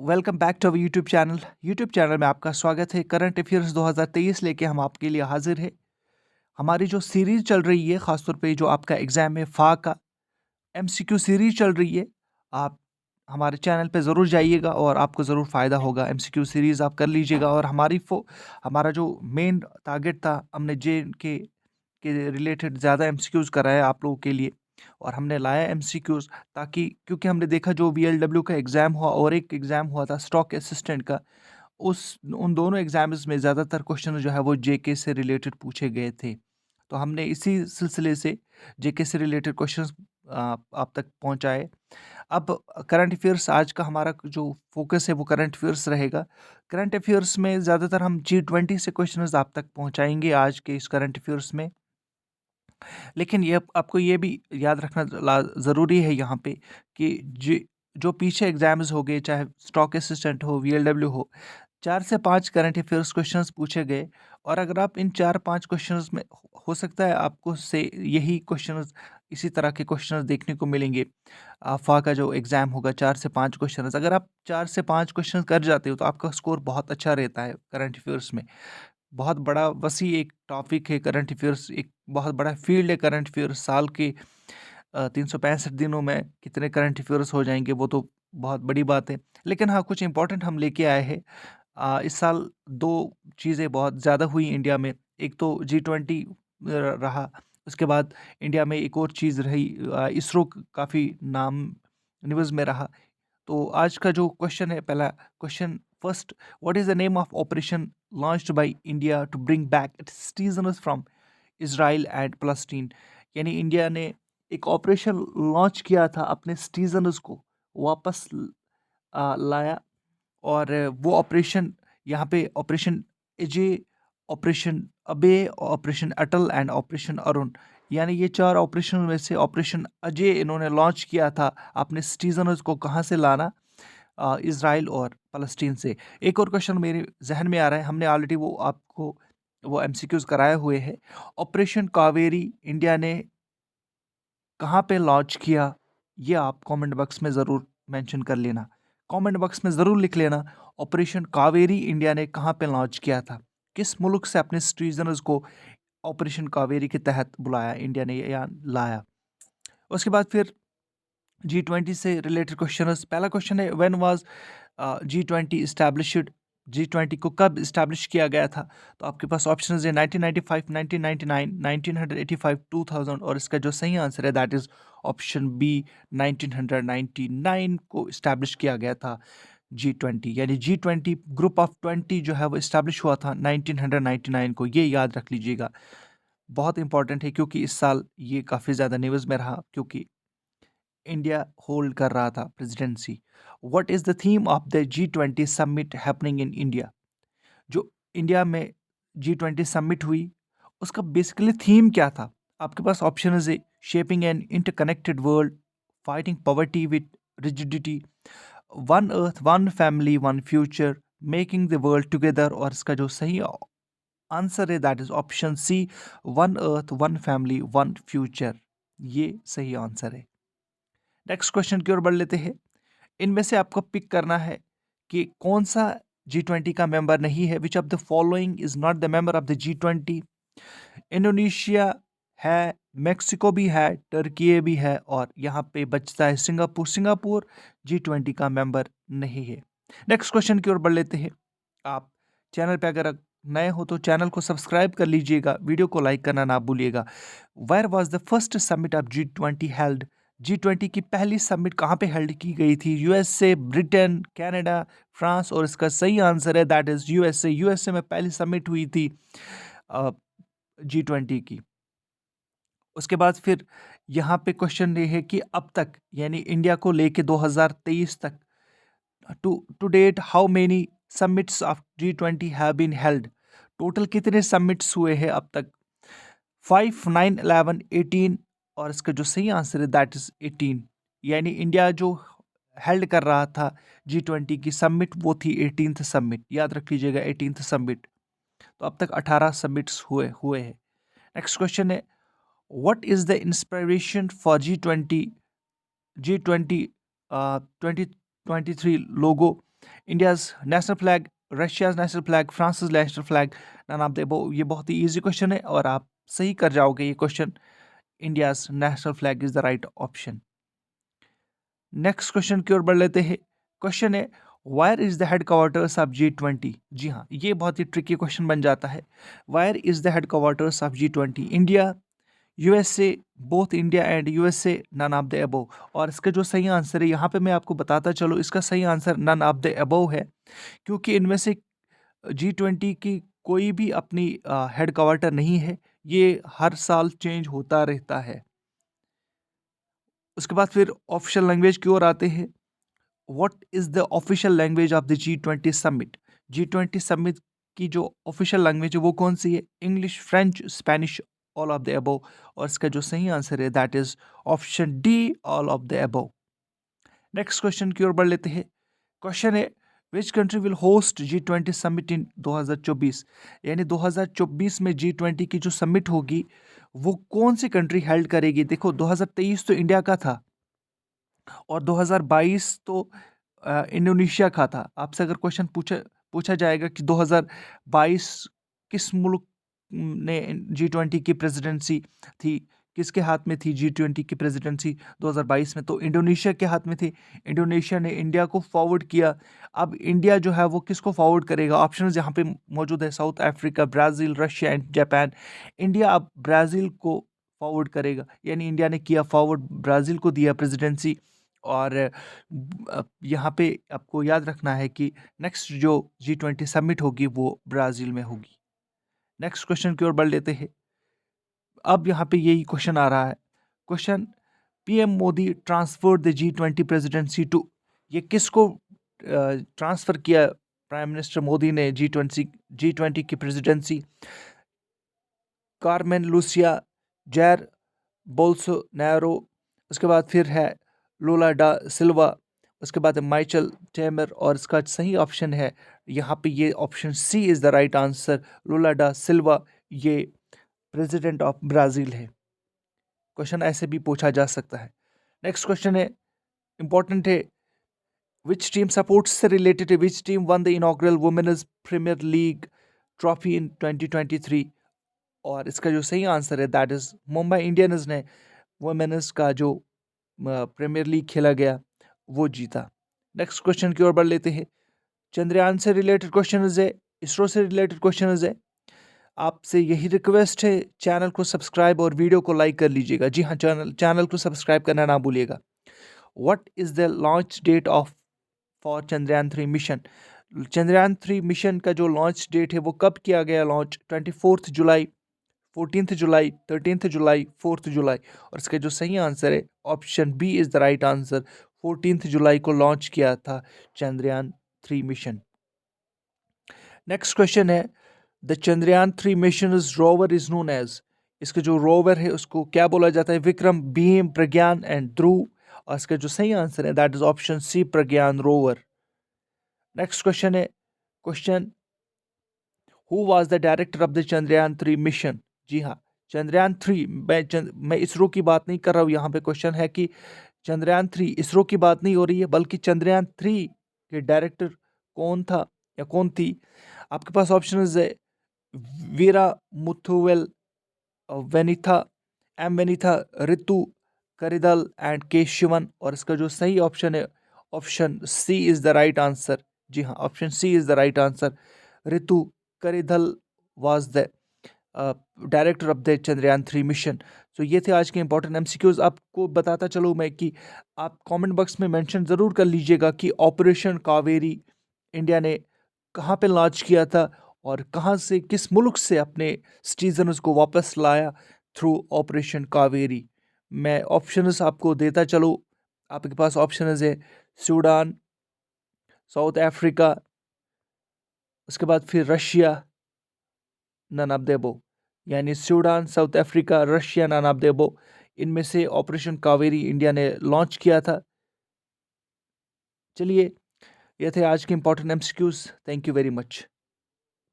Welcome back to our YouTube channel में आपका स्वागत है। करंट अफेयर्स 2023 लेके हम आपके लिए हाजिर है। हमारी जो सीरीज चल रही है, ख़ासतौर पे जो आपका एग्ज़ाम है फा का एमसीक्यू सीरीज चल रही है। आप हमारे चैनल पे ज़रूर जाइएगा और आपको ज़रूर फ़ायदा होगा। एमसीक्यू सीरीज़ आप कर लीजिएगा और हमारा जो मेन टारगेट था, हमने जे के रिलेटेड ज़्यादा एमसीक्यूज़ कराया आप लोगों के लिए और हमने लाया एमसीक्यूज़ ताकि, क्योंकि हमने देखा जो वीएलडब्ल्यू का एग्ज़ाम हुआ और एक एग्ज़ाम हुआ था स्टॉक असिस्टेंट का, उस उन दोनों एग्ज़ाम्स में ज़्यादातर क्वेश्चन जो है वो जेके से रिलेटेड पूछे गए थे। तो हमने इसी सिलसिले से जेके से रिलेटेड क्वेश्चंस आप तक पहुंचाए। अब करंट अफेयर्स आज का हमारा जो फोकस है वो करंट अफेयर्स रहेगा। करंट अफेयर्स में ज़्यादातर हम G20 से क्वेश्चंस आप तक पहुंचाएंगे आज के इस करंट अफेयर्स में। लेकिन ये आपको ये भी याद रखना ज़रूरी है यहाँ पे कि जो पीछे एग्जाम्स हो गए, चाहे स्टॉक असिस्टेंट हो, वीएलडब्ल्यू हो, 4 से 5 करंट अफेयर्स क्वेश्चंस पूछे गए। और अगर आप इन 4-5 क्वेश्चंस में हो सकता है आपको से यही क्वेश्चंस, इसी तरह के क्वेश्चंस देखने को मिलेंगे। फा का जो एग्ज़ाम होगा, 4 से 5 क्वेश्चंस, अगर आप 4 से 5 क्वेश्चन कर जाते हो तो आपका स्कोर बहुत अच्छा रहता है करंट अफेयर्स में। बहुत बड़ा वसी एक टॉपिक है करंट अफेयर्स, एक बहुत बड़ा फील्ड है करंट अफेयर्स। साल के 365 दिनों में कितने करंट अफेयर्स हो जाएंगे वो तो बहुत बड़ी बात है। लेकिन हाँ, कुछ इंपॉर्टेंट हम लेके आए हैं। इस साल दो चीज़ें बहुत ज़्यादा हुई इंडिया में। एक तो G20 रहा, उसके बाद इंडिया में एक और चीज़ रही, इसरो काफ़ी नाम न्यूज़ में रहा। तो आज का जो क्वेश्चन है, पहला question first, what is the name of operation launched by India to bring back its citizens from Israel and Palestine. यानी इंडिया ने एक ऑपरेशन लॉन्च किया था, अपने सिटीजन्स को वापस लाया। और वो ऑपरेशन, यहाँ पे ऑपरेशन अजय, ऑपरेशन अबे, operation Atal and operation Arun, यानी ये 4 ऑपरेशन में से ऑपरेशन अजय इन्होंने लॉन्च किया था अपने सिटीजन्स को कहाँ से लाना, इसराइल और फ़लस्तीन से। एक और क्वेश्चन मेरे ज़हन में आ रहा है, हमने ऑलरेडी वो आपको वो एमसीक्यूज़ कराए हुए हैं। ऑपरेशन कावेरी इंडिया ने कहाँ पे लॉन्च किया? ये आप कमेंट बॉक्स में ज़रूर मेंशन कर लेना। कमेंट बॉक्स में ज़रूर लिख लेना, ऑपरेशन कावेरी इंडिया ने कहाँ पे लॉन्च किया था? किस मुल्क से अपने सिटीज़न्स को ऑपरेशन कावेरी के तहत बुलाया इंडिया ने या लाया? उसके बाद फिर G20 से रिलेटेड क्वेश्चंस। पहला क्वेश्चन है, when was G20 established? G20 को कब इस्टेब्लिश किया गया था? तो आपके पास ऑप्शंस है 1995, 1999, 1985, 2000, और इसका जो सही आंसर है दैट इज ऑप्शन बी, 1999 को इस्टेब्लिश किया गया था G20। यानी G20 ग्रुप ऑफ 20 जो है वो इस्टेब्लिश हुआ था 1999 को। ये याद रख लीजिएगा, बहुत इंपॉर्टेंट है क्योंकि इस साल ये काफ़ी ज़्यादा न्यूज़ में रहा क्योंकि इंडिया होल्ड कर रहा था presidency. What is the theme of the G20 summit happening in India? जो इंडिया में G20 समिट हुई, उसका बेसिकली थीम क्या था? आपके पास ऑप्शन है, shaping an interconnected world, fighting poverty with rigidity, one earth one family one future, making the world together, और इसका जो सही आंसर है that is option C, one earth one family one future. ये सही आंसर है। Next question की ओर बढ़ लेते हैं। इनमें से आपको पिक करना है कि कौन सा G20 का मेंबर नहीं है। Which of the following is not the member of the G20? Indonesia है, मेक्सिको भी है, टर्की भी है, और यहाँ पे बचता है सिंगापुर। सिंगापुर G20 का मेंबर नहीं है। नेक्स्ट क्वेश्चन की ओर बढ़ लेते हैं। आप चैनल पे अगर नए हो तो चैनल को सब्सक्राइब कर लीजिएगा, वीडियो को लाइक करना ना भूलिएगा। Where was the first summit of G20 held? G20 की पहली समिट कहाँ पे हेल्ड की गई थी? यूएसए, ब्रिटेन, कनाडा, फ्रांस, और इसका सही आंसर है दैट इज यूएसए। यूएसए में पहली समिट हुई थी G20 की। उसके बाद फिर यहाँ पे क्वेश्चन ये है कि अब तक, यानी इंडिया को लेके 2023 तक, to date how many summits of G20 have been held? Total कितने समिट्स हुए हैं अब तक? 5, 9, 11, 18, और इसका जो सही आंसर है दैट इज 18। यानी इंडिया जो हेल्ड कर रहा था G20 की समिट वो थी 18th समिट। याद रख लीजिएगा 18th समिट। तो अब तक 18 समिट्स हुए हुए हैं। नेक्स्ट क्वेश्चन है, what is the inspiration for G20 2023 logo? India's national flag, Russia's national flag, France national flag, none of the above. ये बहुत ही इजी क्वेश्चन है और आप सही कर जाओगे ये question. India's national flag is the right option. Next question की ओर बढ़ लेते हैं। क्वेश्चन है where is the headquarters of G20। जी हाँ, ये बहुत ही ट्रिकी क्वेश्चन बन जाता है। Where is the headquarters of G20? India, USA, both India and USA, none of the above. और इसका जो सही आंसर है यहाँ पे मैं आपको बताता चलूँ, इसका सही answer none of the above है, क्योंकि इनमें से G20 की कोई भी अपनी हेडक्वार्टर नहीं है। ये हर साल चेंज होता रहता है। उसके बाद फिर ऑफिशियल लैंग्वेज की ओर आते हैं। What is the official language of the G20 summit? G20 summit की जो ऑफिशियल लैंग्वेज है वो कौन सी है? English, French, Spanish, all of the above. और इसका जो सही आंसर है that is option D, all of the above. Next question की ओर बढ़ लेते हैं। क्वेश्चन है which country will host G20 summit in 2024? यानी 2024 में G20 की जो समिट होगी वो कौन सी कंट्री हेल्ड करेगी? देखो, 2023 तो इंडिया का था और 2022 तो इंडोनेशिया का था। आपसे अगर क्वेश्चन पूछा पूछा जाएगा कि 2022 किस मुल्क ने G20 की प्रेसिडेंसी थी, किसके हाथ में थी G20 की प्रेसिडेंसी 2022 में? तो इंडोनेशिया के हाथ में थी। इंडोनेशिया ने इंडिया को फॉरवर्ड किया। अब इंडिया जो है वो किसको फॉरवर्ड करेगा? ऑप्शंस यहाँ पे मौजूद है, south Africa, Brazil, Russia and Japan. India अब ब्राज़ील को फॉरवर्ड करेगा, यानी इंडिया ने किया फॉरवर्ड, ब्राज़ील को दिया प्रेसिडेंसी। और यहाँ पे आपको याद रखना है कि नेक्स्ट जो G20 समिट होगी वो ब्राज़ील में होगी। नेक्स्ट क्वेश्चन की ओर बढ़ लेते हैं। अब यहाँ पे यही क्वेश्चन आ रहा है। Question, PM Modi transferred the G20 presidency to. ये किसको ट्रांसफर किया? प्राइम मिनिस्टर मोदी ने G20 की presidency Carmen Lucia, Jair Bolsonaro, उसके बाद फिर है लूला डा सिल्वा, उसके बाद है माइचल टेमर। और इसका सही ऑप्शन है यहाँ पे ये option C is the right answer, Lula da Silva. ये प्रेसिडेंट ऑफ ब्राज़ील है। क्वेश्चन ऐसे भी पूछा जा सकता है। नेक्स्ट क्वेश्चन है, इंपॉर्टेंट है। विच टीम सपोर्ट्स से रिलेटेड है, which team won the inaugural women's premier league trophy in 2023? और इसका जो सही आंसर है दैट इज मुंबई इंडियंस ने वुमेन्स का जो प्रीमियर लीग खेला गया वो जीता। नेक्स्ट क्वेश्चन की ओर बढ़ लेते हैं। चंद्रयान से रिलेटेड क्वेश्चन है, इसरो से रिलेटेड क्वेश्चन है। आपसे यही रिक्वेस्ट है, चैनल को सब्सक्राइब और वीडियो को लाइक कर लीजिएगा। जी हाँ, चैनल को सब्सक्राइब करना ना भूलिएगा। What is the launch date of for Chandrayaan 3 mission? Chandrayaan 3 mission का जो लॉन्च डेट है वो कब किया गया लॉन्च? 24 जुलाई, 14 जुलाई, 13 जुलाई, 4 जुलाई। और इसका जो सही आंसर है option B is the right answer. 14 जुलाई को लॉन्च किया था चंद्रयान 3 मिशन। नेक्स्ट क्वेश्चन है, the Chandrayaan 3 mission rover is known as. इसका जो रोवर है उसको क्या बोला जाता है? विक्रम, भीम, प्रज्ञान एंड ध्रुव। और इसका जो सही आंसर है that is option C, Pragyan rover. Next question है, question, who was the director of the Chandrayaan 3 mission? जी हाँ, चंद्रयान 3, मैं इसरो की बात नहीं कर रहा हूँ। यहाँ पे क्वेश्चन है कि चंद्रयान 3, इसरो की बात नहीं हो रही है, बल्कि चंद्रयान 3 के डायरेक्टर कौन था या कौन थी? आपके पास ऑप्शन है वीरा मुथुवेल, वेनिथा, वेनिथा, ऋतु करिदल एंड के शिवन। और इसका जो सही ऑप्शन है option C is the right answer. जी हाँ, option C is the right answer. Ritu Karidhal was the director of the Chandrayaan 3 mission. तो ये थे आज के इंपॉर्टेंट एमसीक्यूज। आपको बताता चलो मैं कि आप कमेंट बॉक्स में मेंशन ज़रूर कर लीजिएगा कि ऑपरेशन कावेरी इंडिया ने कहाँ पे लॉन्च किया था और कहाँ से, किस मुल्क से अपने सिटीजन्स को वापस लाया थ्रू ऑपरेशन कावेरी। मैं ऑप्शंस आपको देता चलो। आपके पास ऑप्शंस है सूडान, साउथ अफ्रीका, उसके बाद फिर Russia, none of the above. यानी Sudan, South Africa, Russia, none of the above. इनमें से ऑपरेशन कावेरी इंडिया ने लॉन्च किया था। चलिए, ये थे आज के important MCQs. Thank you very much.